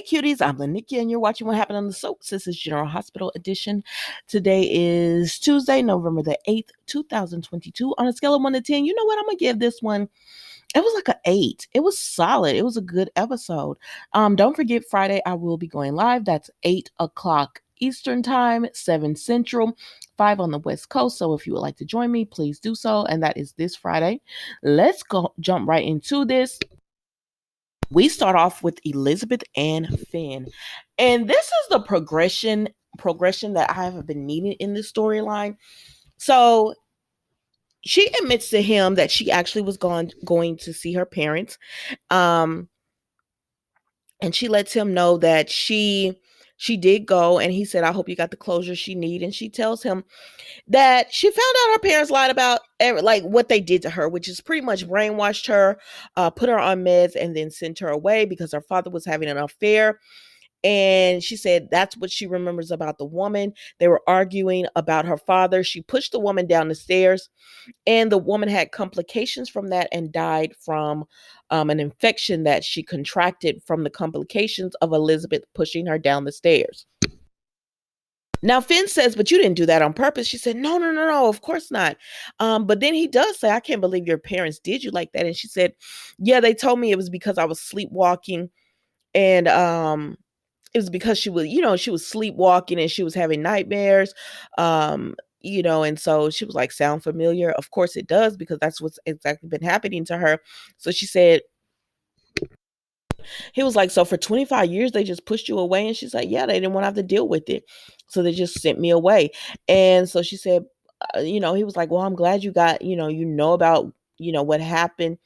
Hey cuties, I'm Lanikia and you're watching What Happened on the Soaps. This is General Hospital Edition. Today is Tuesday, November the 8th, 2022. On a scale of 1 to 10, you know what? I'm going to give this one, it was like an 8. It was solid. It was a good episode. Don't forget, Friday I will be going live. That's 8 o'clock Eastern Time, 7 Central, 5 on the West Coast. So if you would like to join me, please do so. And that is this Friday. Let's go jump right into this. We start off with Elizabeth and Finn. And this is the progression that I have been needing in this storyline. So she admits to him that she actually was going to see her parents. Um and she lets him know that she did go, and he said, I hope you got the closure she need. And she tells him that she found out her parents lied about like what they did to her, which is pretty much brainwashed her, put her on meds, and then sent her away because her father was having an affair. And she said that's what she remembers about the woman. They were arguing about her father. She pushed the woman down the stairs, and the woman had complications from that and died from an infection that she contracted from the complications of Elizabeth pushing her down the stairs. Now, Finn says, but you didn't do that on purpose. She said, no, of course not. But then he does say, I can't believe your parents did you like that. And she said, yeah, they told me it was because I was sleepwalking. And it was because she was sleepwalking and she was having nightmares. And so she was like, sound familiar? Of course it does, because that's what's exactly been happening to her. So she said, he was like, so for 25 years, they just pushed you away? And she's like, yeah, they didn't want to have to deal with it. So they just sent me away. And so she said, he was like, well, I'm glad you got, about, what happened.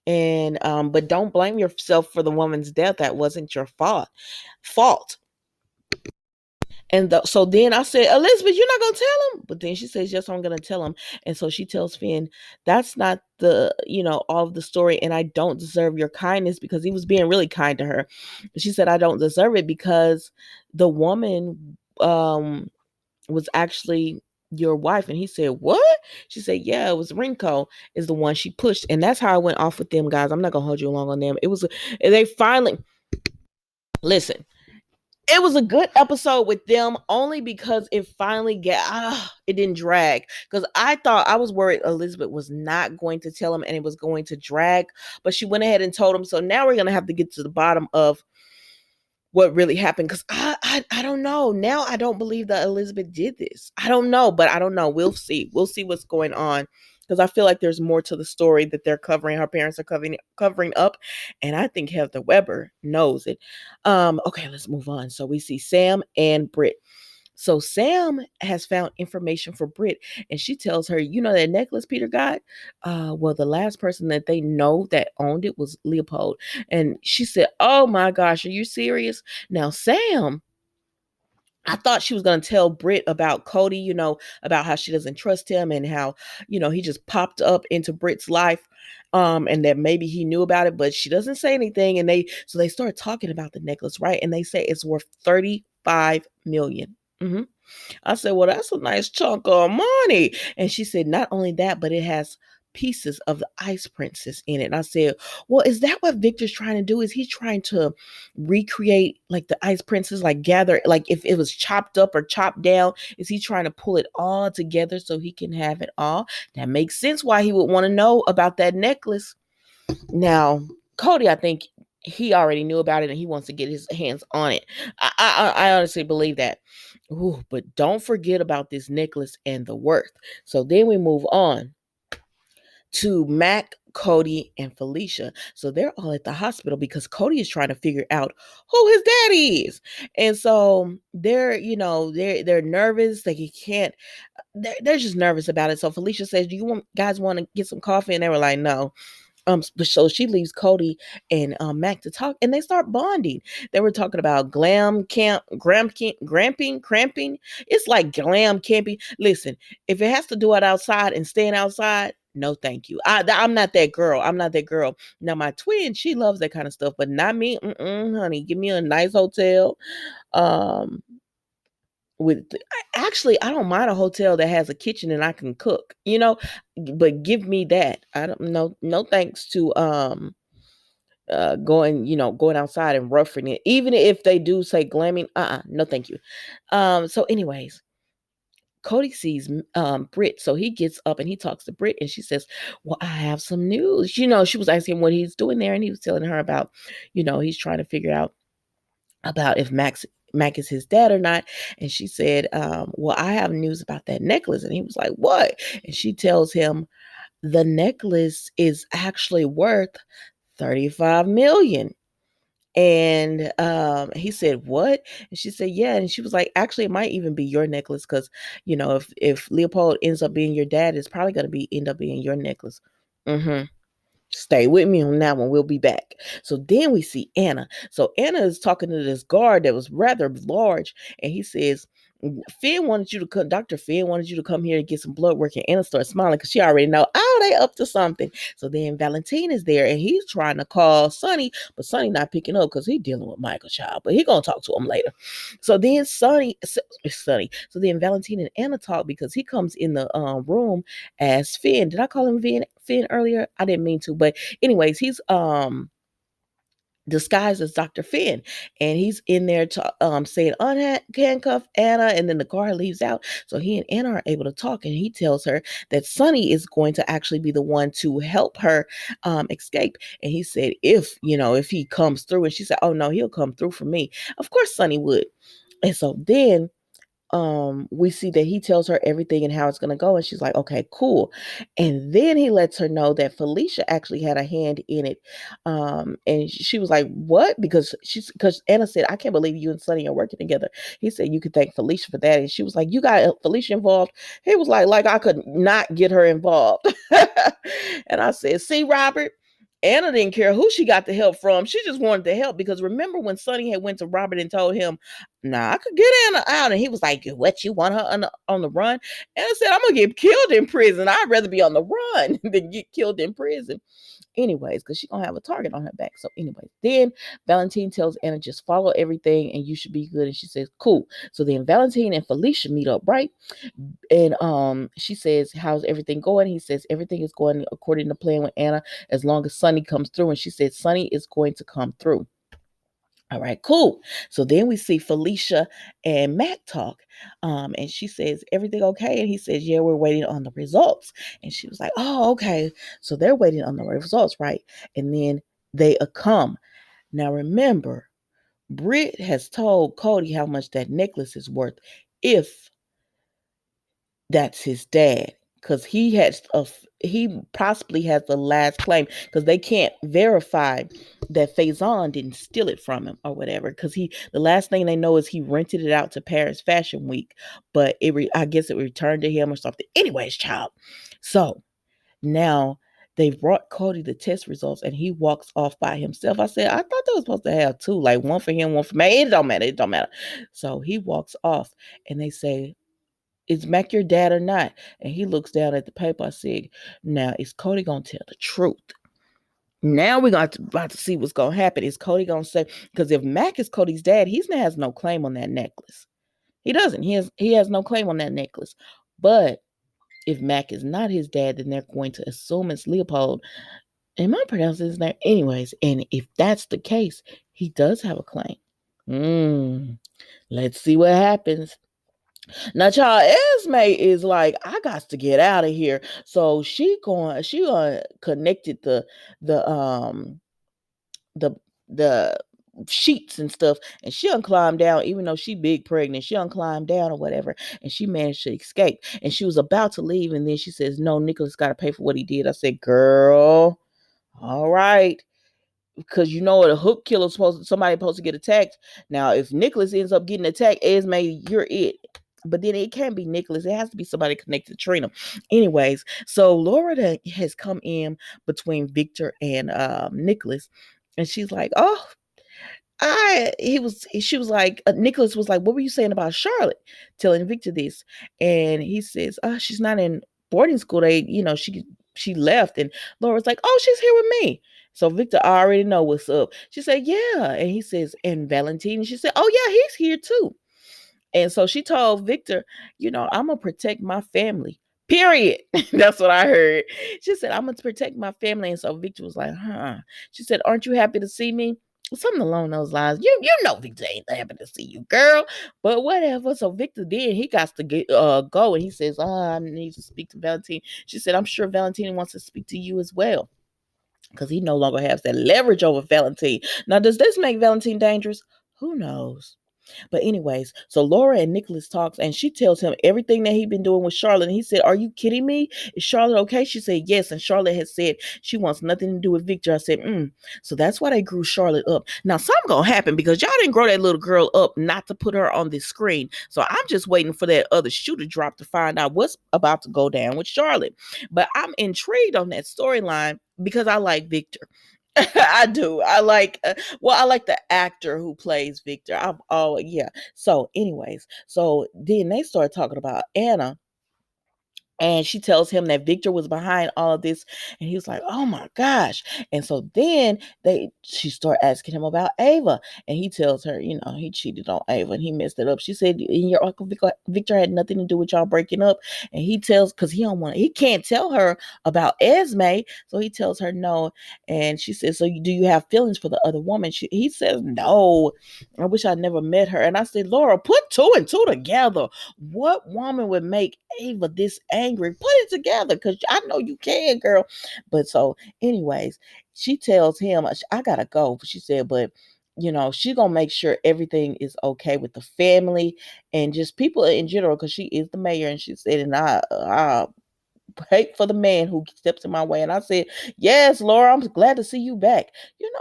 And, but don't blame yourself for the woman's death. That wasn't your fault. And so then I said, Elizabeth, you're not going to tell him? But then she says, yes, I'm going to tell him. And so she tells Finn, that's not all of the story. And I don't deserve your kindness, because he was being really kind to her. She said, I don't deserve it because the woman was actually your wife. And he said, what? She said, yeah, it was Rinko is the one she pushed. And that's how I went off with them, guys. I'm not going to hold you along on them. They finally, listen, it was a good episode with them, only because it finally it didn't drag. Because I was worried Elizabeth was not going to tell him and it was going to drag, but she went ahead and told him. So now we're going to have to get to the bottom of what really happened, because I don't know. Now I don't believe that Elizabeth did this. I don't know, but I don't know. We'll see what's going on, because I feel like there's more to the story that they're covering. Her parents are covering up, and I think Heather Weber knows it. Okay, let's move on. So we see Sam and Britt. So Sam has found information for Britt, and she tells her, that necklace Peter got? Well, the last person that they know that owned it was Leopold. And she said, oh my gosh, are you serious? Now, Sam, I thought she was going to tell Britt about Cody, about how she doesn't trust him, and how, he just popped up into Britt's life. And that maybe he knew about it, but she doesn't say anything. And they start talking about the necklace, right? And they say it's worth $35 million. Mm-hmm. I said, well, that's a nice chunk of money. And she said, not only that, but it has pieces of the Ice Princess in it. And I said, well, is that what Victor's trying to do? Is he trying to recreate like the Ice Princess, like gather, like if it was chopped up or chopped down, is he trying to pull it all together so he can have it all? That makes sense why he would want to know about that necklace. Now, Cody, I think he already knew about it and he wants to get his hands on it. I honestly believe that. Ooh, but don't forget about this necklace and the worth. So then we move on to Mac, Cody, and Felicia. So they're all at the hospital because Cody is trying to figure out who his daddy is. And so they're nervous. They can't, they're just nervous about it. So Felicia says, do you guys want to get some coffee? And they were like, no. So she leaves Cody and Mac to talk, and they start bonding. They were talking about glam camp, cramping. It's like glam camping. Listen, if it has to do it outside and staying outside, no, thank you. I'm not that girl. Now my twin, she loves that kind of stuff, but not me. Honey, give me a nice hotel. Um, actually, I don't mind a hotel that has a kitchen and I can cook, but give me that. I don't know. No thanks to going outside and roughing it, even if they do say glamming. No, thank you. So anyways, Cody sees Britt, so he gets up and he talks to Britt, and she says, "Well, I have some news." She was asking him what he's doing there, and he was telling her about, he's trying to figure out about if Mac is his dad or not. And she said, "Well, I have news about that necklace." And he was like, "What?" And she tells him the necklace is actually worth 35 million. And he said, "What?" And she said, "Yeah." And she was like, "Actually, it might even be your necklace, because if Leopold ends up being your dad, it's probably going to end up being your necklace." Mm-hmm. Stay with me on that one. We'll be back. So then we see Anna. So Anna is talking to this guard that was rather large, and he says, "Finn wanted you to come. Dr. Finn wanted you to come here and get some blood work." And Anna starts smiling because she already know, oh, they up to something. So then Valentine is there, and he's trying to call Sonny, but Sonny not picking up because he's dealing with Michael Child. But he gonna talk to him later. So then Sonny. So then Valentine and Anna talk because he comes in the room as Finn. Did I call him Finn earlier? I didn't mean to, but anyways, he's disguised as Dr. Finn, and he's in there to saying unhandcuff Anna, and then the guard leaves out. So he and Anna are able to talk, and he tells her that Sonny is going to actually be the one to help her escape. And he said if he comes through, and she said, "Oh no, he'll come through for me." Of course Sonny would. And so then we see that he tells her everything and how it's going to go, and she's like, "Okay, cool." And then he lets her know that Felicia actually had a hand in it. And she was like, "What?" Because Anna said, "I can't believe you and Sonny are working together." He said, "You could thank Felicia for that." And she was like, "You got Felicia involved?" He was like I could not get her involved. And I said, "See, Robert, Anna didn't care who she got the help from. She just wanted the help, because remember when Sonny had went to Robert and told him, 'Nah, I could get Anna out,' and he was like, 'What, you want her on the run?' Anna said, 'I'm gonna get killed in prison. I'd rather be on the run than get killed in prison." Anyways, because she's gonna have a target on her back. So anyways, then Valentine tells Anna, "Just follow everything and you should be good." And she says, "Cool." So then Valentine and Felicia meet up, right? And she says, "How's everything going?" He says, "Everything is going according to plan with Anna, as long as Sonny comes through." And she said, "Sonny is going to come through." All right, cool. So then we see Felicia and Mac talk. And she says, "Everything okay?" And he says, "Yeah, we're waiting on the results." And she was like, "Oh, okay." So they're waiting on the results, right? And then they come. Now remember, Britt has told Cody how much that necklace is worth if that's his dad, because he possibly has the last claim, because they can't verify that Faison didn't steal it from him or whatever, because the last thing they know is he rented it out to Paris Fashion Week, but I guess it returned to him or something. Anyways, child. So now they've brought Cody the test results, and he walks off by himself. I said, I thought they were supposed to have two, like one for him, one for me. It don't matter. It don't matter. So he walks off, and they say, "Is Mac your dad or not?" And he looks down at the paper. I said, "Now, is Cody going to tell the truth?" Now we're about to see what's going to happen. Is Cody going to say, because if Mac is Cody's dad, he has no claim on that necklace. He doesn't. He has no claim on that necklace. But if Mac is not his dad, then they're going to assume it's Leopold. Am I pronouncing his name? Anyways, and if that's the case, he does have a claim. Let's see what happens. Now, child, Esme is like, "I got to get out of here." So she connected the the sheets and stuff, and she unclimbed down, even though she big pregnant. She unclimbed down or whatever, and she managed to escape. And she was about to leave, and then she says, "No, Nicholas got to pay for what he did." I said, "Girl, all right." Because a hook killer somebody supposed to get attacked. Now, if Nicholas ends up getting attacked, Esme, you're it. But then it can't be Nicholas. It has to be somebody connected to Trina. Anyways, so Laura has come in between Victor and Nicholas, and she's like, "Oh, she was like, Nicholas was like, 'What were you saying about Charlotte?' Telling Victor this. And he says, 'Oh, she's not in boarding school. She left.' And Laura's like, 'Oh, she's here with me.' So Victor already know what's up. She said, 'Yeah.' And he says, 'And Valentine?' She said, 'Oh yeah, he's here too.' And so she told Victor, 'I'm gonna protect my family, Period. That's what I heard. She said, I'm going to protect my family. And so Victor was like, huh. She said, aren't you happy to see me? Something along those lines. You know Victor ain't happy to see you, girl. But whatever. So Victor did. He got to go, and he says, I need to speak to Valentine. She said, I'm sure Valentine wants to speak to you as well, because he no longer has that leverage over Valentine. Now, does this make Valentine dangerous? Who knows? But anyways, so Laura and Nicholas talks, and she tells him everything that he'd been doing with Charlotte. And he said, are you kidding me? Is Charlotte okay? She said, yes. And Charlotte has said she wants nothing to do with Victor. I said, So that's why they grew Charlotte up. Now, something gonna happen, because y'all didn't grow that little girl up not to put her on the screen. So I'm just waiting for that other shoe to drop to find out what's about to go down with Charlotte. But I'm intrigued on that storyline because I like Victor. I do. I like the actor who plays Victor. Yeah. So, anyways, so then they start talking about Anna, and she tells him that Victor was behind all of this, and he was like, "Oh my gosh!" And so then she start asking him about Ava, and he tells her, he cheated on Ava and he messed it up. She said, "And your uncle Victor had nothing to do with y'all breaking up." And he tells, because he can't tell her about Esme, so he tells her no. And she says, "So do you have feelings for the other woman?" He says, "No, I wish I never met her." And I said, "Laura, put two and two together. What woman would make Ava this angry? Put it together, because I know you can, girl." But so, anyways, she tells him, "I gotta go." She said, but she gonna make sure everything is okay with the family and just people in general, because she is the mayor. And she said, and I hate for the man who steps in my way. And I said, yes, Laura, I'm glad to see you back.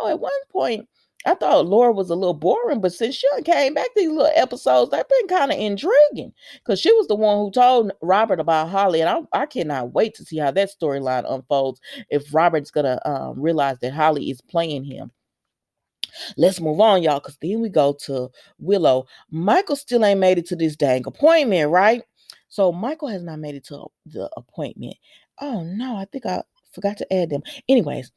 At one point, I thought Laura was a little boring, but since she came back, these little episodes, they've been kind of intriguing, because she was the one who told Robert about Holly. And I cannot wait to see how that storyline unfolds, if Robert's going to realize that Holly is playing him. Let's move on, y'all, because then we go to Willow. Michael still ain't made it to this dang appointment, right? So Michael has not made it to the appointment. Oh no, I think I forgot to add them. Anyways,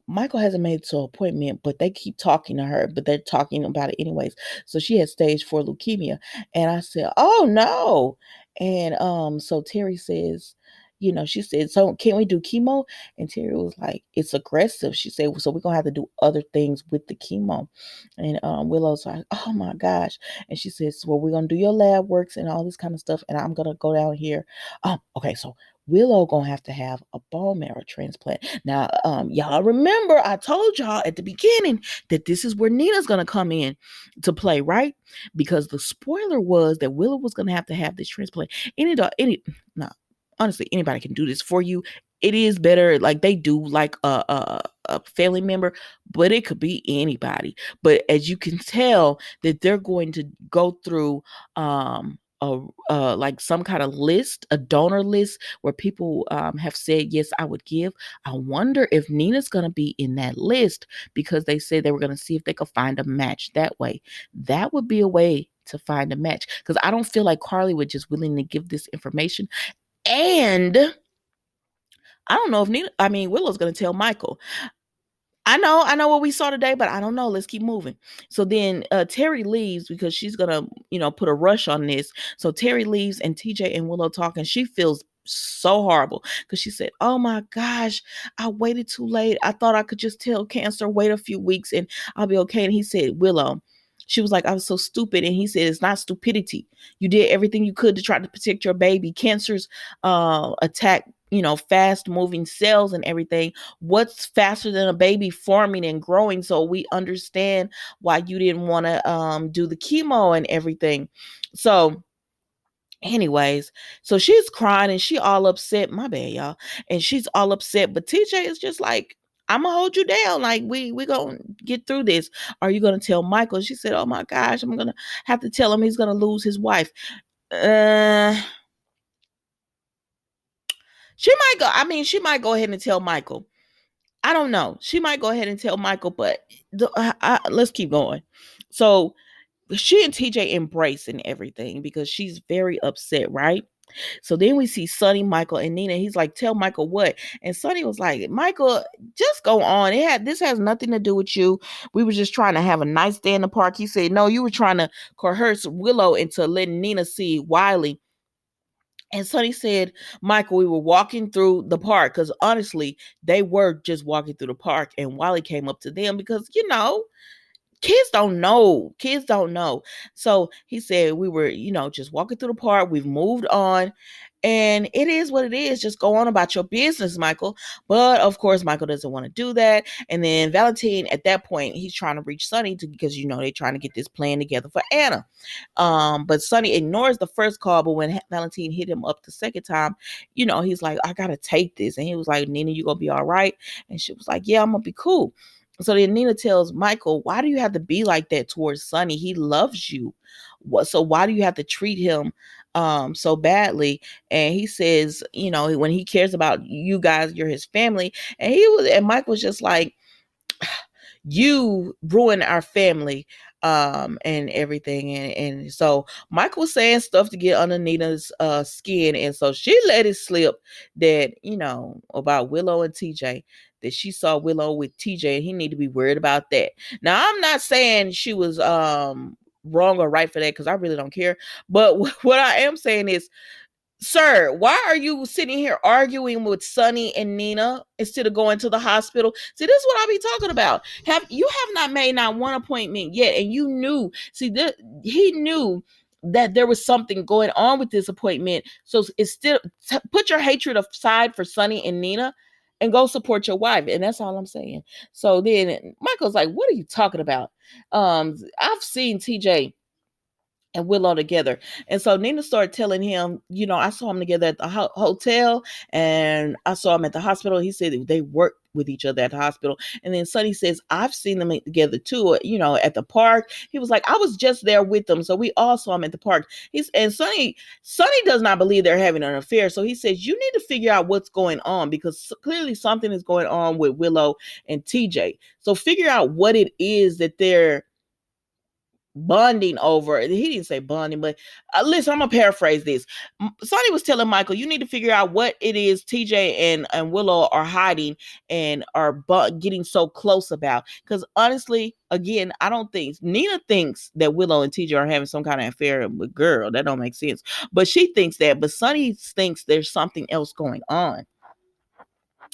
Michael hasn't made it to an appointment, but they keep talking to her, but they're talking about it anyways. So she had stage 4 leukemia. And I said, oh no. And so Terry says, she said, so can we do chemo? And Terry was like, it's aggressive. She said, so we're gonna have to do other things with the chemo. And Willow's like, oh my gosh. And she says, well, we're gonna do your lab works and all this kind of stuff, and I'm gonna go down here. Okay, so Willow gonna have to have a bone marrow transplant. Now, y'all remember I told y'all at the beginning that this is where Nina's gonna come in to play, right? Because the spoiler was that Willow was gonna have to have this transplant. No, honestly, anybody can do this for you. It is better, like they do, like a family member, but it could be anybody. But as you can tell, that they're going to go through like some kind of list, a donor list, where people have said, yes, I would give. I wonder if Nina's going to be in that list, because they said they were going to see if they could find a match that way. That would be a way to find a match, because I don't feel like Carly would just willingly give this information. And I don't know if Willow's going to tell Michael. I know what we saw today, but I don't know. Let's keep moving. So then Terry leaves, because she's gonna, put a rush on this. So Terry leaves, and TJ and Willow talk, and she feels so horrible, because she said, oh my gosh, I waited too late. I thought I could just tell Cancer, wait a few weeks and I'll be okay. And he said, Willow, she was like, I was so stupid. And he said, it's not stupidity. You did everything you could to try to protect your baby. Cancer's attack, fast moving cells and everything. What's faster than a baby forming and growing? So we understand why you didn't want to do the chemo and everything. So anyways, so she's crying and she all upset. My bad, y'all. And she's all upset. But TJ is just like, I'm gonna hold you down. Like we gonna get through this. Are you gonna tell Michael? She said, oh my gosh, I'm gonna have to tell him he's gonna lose his wife. She might go ahead and tell Michael. I don't know. She might go ahead and tell Michael, but let's keep going. So she and TJ embrace and everything, because she's very upset, right? So then we see Sonny, Michael, and Nina. He's like, tell Michael what? And Sonny was like, Michael, just go on. This has nothing to do with you. We were just trying to have a nice day in the park. He said, no, you were trying to coerce Willow into letting Nina see Wiley And Sonny said, Michael, we were walking through the park because honestly, they were just walking through the park. And Wally came up to them because, kids don't know. Kids don't know. So he said, we were, just walking through the park. We've moved on. And it is what it is. Just go on about your business, Michael. But of course, Michael doesn't want to do that. And then Valentine, at that point, he's trying to reach Sonny because they're trying to get this plan together for Anna. But Sonny ignores the first call. But when Valentine hit him up the second time, he's like, I gotta take this. And he was like, Nina, you gonna be all right? And she was like, yeah, I'm gonna be cool. So then Nina tells Michael, why do you have to be like that towards Sonny? He loves you. So why do you have to treat him so badly? And he says, when he cares about you guys, you're his family. And Mike was just like, you ruin our family and everything. And so Michael was saying stuff to get under Nina's skin, and so she let it slip that about Willow and TJ, that she saw Willow with TJ and he need to be worried about that. Now I'm not saying she was wrong or right for that, because I really don't care, but what I am saying is, sir, why are you sitting here arguing with Sonny and Nina instead of going to the hospital? See, this is what I be talking about. Have not made not one appointment yet, and you knew. See, he knew that there was something going on with this appointment. So it's still put your hatred aside for Sonny and Nina, and go support your wife. And that's all I'm saying. So then Michael's like, "What are you talking about?" I've seen TJ and Willow together. And so Nina started telling him, I saw them together at the hotel, and I saw him at the hospital. He said they worked with each other at the hospital. And then Sonny says, I've seen them together too, at the park. He was like, I was just there with them. So we all saw him at the park. And Sonny does not believe they're having an affair. So he says, you need to figure out what's going on, because clearly something is going on with Willow and TJ. So figure out what it is that they're bonding over. He didn't say bonding, but listen, I'm gonna paraphrase this. Sonny was telling Michael, you need to figure out what it is TJ and Willow are hiding and are getting so close about. Because honestly, again, I don't think Nina thinks that Willow and TJ are having some kind of affair with girl. That don't make sense. But she thinks that. But Sonny thinks there's something else going on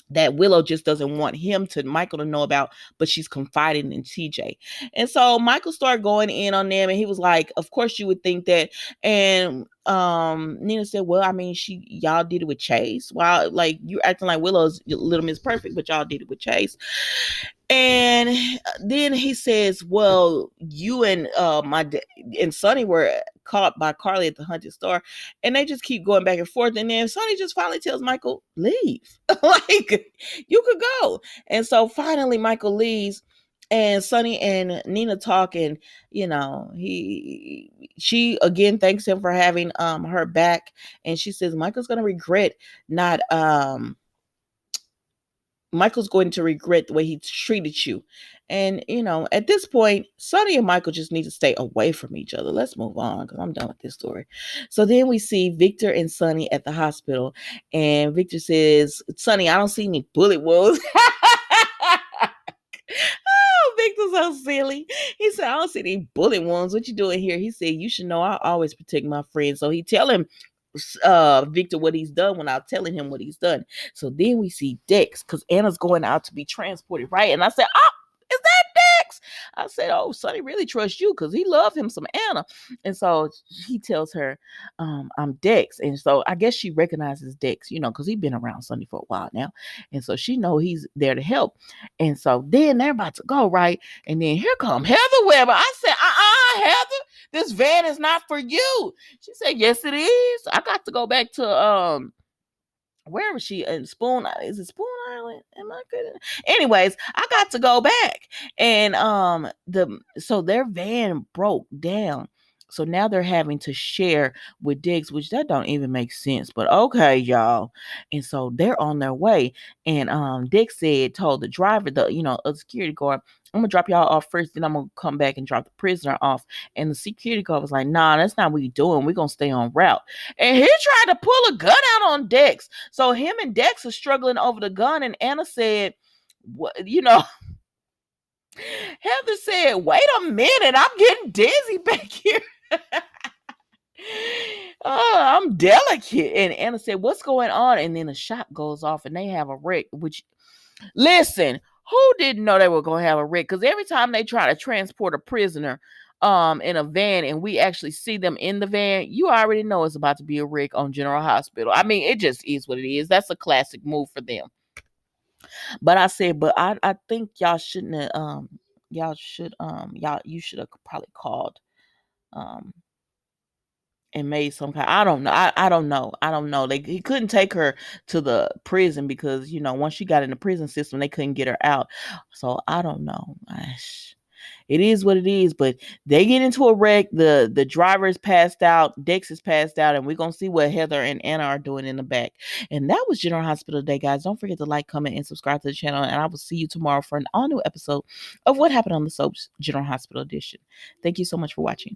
that Willow just doesn't want Michael to know about, but she's confiding in TJ. And so Michael started going in on them, and he was like, of course you would think that. And Nina said, well, I mean, y'all did it with Chase. Wow, like you're acting like Willow's Little Miss Perfect, but y'all did it with Chase. And then he says, well, you and and Sonny were caught by Carly at the Hunted Star. And they just keep going back and forth. And then Sonny just finally tells Michael, leave. Like, you could go. And so finally Michael leaves, and Sonny and Nina talk, and she again thanks him for having her back. And she says Michael's going to regret the way he treated you. And, at this point, Sonny and Michael just need to stay away from each other. Let's move on, because I'm done with this story. So then we see Victor and Sonny at the hospital. And Victor says, Sonny, I don't see any bullet wounds. Oh, Victor's so silly. He said, I don't see any bullet wounds. What you doing here? He said, you should know I always protect my friends. So he tell him, Victor, what he's done without telling him what he's done. So then we see Dex, because Anna's going out to be transported, right? And I said, oh, is that Dex? I said, oh, Sonny really trusts you because he loved him some Anna. And so he tells her, I'm Dex. And so I guess she recognizes Dex, because he's been around Sonny for a while now. And so she know he's there to help. And so then they're about to go, right? And then here come Heather Weber. I said, Heather, this van is not for you. She said, yes, it is. I got to go back to where was she in Spoon? Is it Spoon Island? Am I good? Anyways, I got to go back, and so their van broke down. So now they're having to share with Diggs, which that don't even make sense. But okay, y'all. And so they're on their way. And Diggs told the driver, a security guard, I'm gonna drop y'all off first, then I'm gonna come back and drop the prisoner off. And the security guard was like, nah, that's not what we're doing. We're gonna stay on route. And he tried to pull a gun out on Dex. So him and Dex are struggling over the gun. And Anna said, what, Heather said, wait a minute, I'm getting dizzy back here. Oh, I'm delicate. And Anna said, what's going on? And then a shot goes off and they have a wreck, which, listen, who didn't know they were going to have a wreck? Because every time they try to transport a prisoner in a van and we actually see them in the van, you already know it's about to be a wreck on General Hospital. I mean, it just is what it is. That's a classic move for them. But I said, but I think y'all shouldn't have, you should have probably called um and made some kind. I don't know. I don't know. I don't know. He couldn't take her to the prison because once she got in the prison system, they couldn't get her out. So I don't know. It is what it is. But they get into a wreck. The driver is passed out. Dex is passed out, and we're gonna see what Heather and Anna are doing in the back. And that was General Hospital Day, guys. Don't forget to like, comment, and subscribe to the channel. And I will see you tomorrow for an all new episode of What Happened on the Soaps General Hospital Edition. Thank you so much for watching.